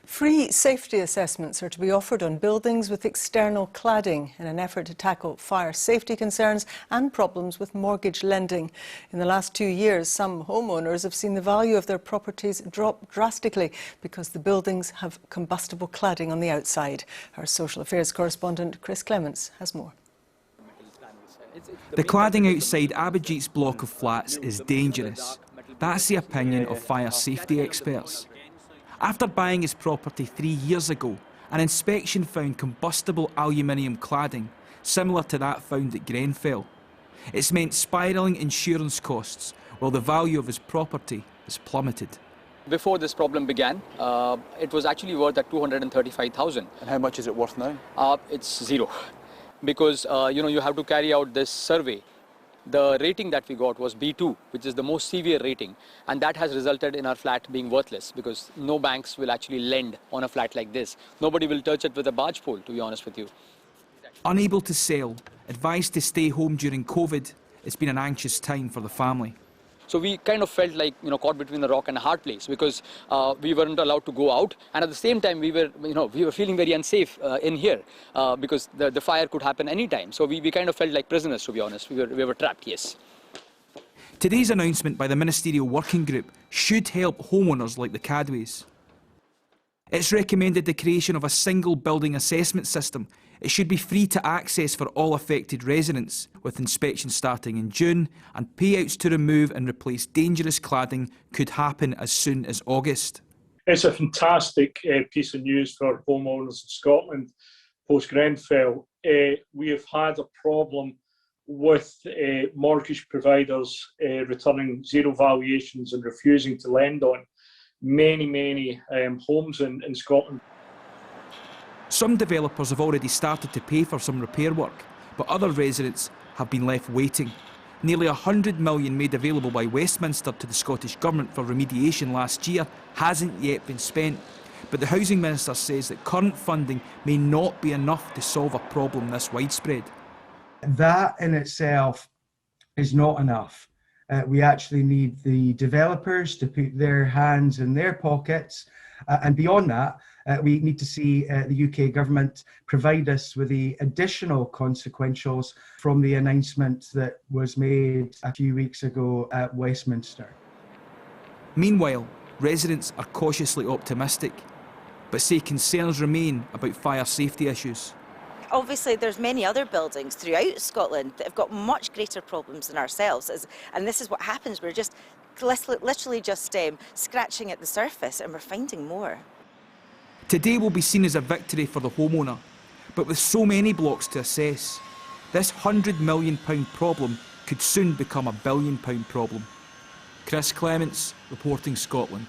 Free safety assessments are to be offered on buildings with external cladding in an effort to tackle fire safety concerns and problems with mortgage lending. In the last 2 years, some homeowners have seen the value of their properties drop drastically because the buildings have combustible cladding on the outside. Our social affairs correspondent Chris Clements has more. The cladding outside Abhijit's block of flats is dangerous. That's the opinion of fire safety experts. After buying his property 3 years ago, an inspection found combustible aluminium cladding, similar to that found at Grenfell. It's meant spiralling insurance costs, while the value of his property has plummeted. Before this problem began, it was actually worth at 235,000. And how much is it worth now? It's zero, because you have to carry out this survey. The rating that we got was B2, which is the most severe rating, and that has resulted in our flat being worthless because no banks will actually lend on a flat like this. Nobody will touch it with a barge pole, to be honest with you. Unable to sell, advised to stay home during COVID, it's been an anxious time for the family. So we kind of felt like, caught between a rock and a hard place because we weren't allowed to go out, and at the same time we were feeling very unsafe in here because the fire could happen anytime. So we kind of felt like prisoners, to be honest. We were trapped, yes. Today's announcement by the ministerial working group should help homeowners like the Cadways. It's recommended the creation of a single building assessment system. It should be free to access for all affected residents, with inspections starting in June, and payouts to remove and replace dangerous cladding could happen as soon as August. It's a fantastic piece of news for homeowners in Scotland post-Grenfell. We have had a problem with mortgage providers returning zero valuations and refusing to lend on many homes in Scotland. Some developers have already started to pay for some repair work, but other residents have been left waiting. Nearly £100 million made available by Westminster to the Scottish Government for remediation last year hasn't yet been spent. But the Housing Minister says that current funding may not be enough to solve a problem this widespread. That in itself is not enough. We actually need the developers to put their hands in their pockets, and beyond that, we need to see the UK government provide us with the additional consequentials from the announcement that was made a few weeks ago at Westminster. Meanwhile, residents are cautiously optimistic, but say concerns remain about fire safety issues. Obviously, there's many other buildings throughout Scotland that have got much greater problems than ourselves, and this is what happens. We're just literally just scratching at the surface, and we're finding more. Today will be seen as a victory for the homeowner, but with so many blocks to assess, this £100 million problem could soon become a £1 billion problem. Chris Clements, reporting Scotland.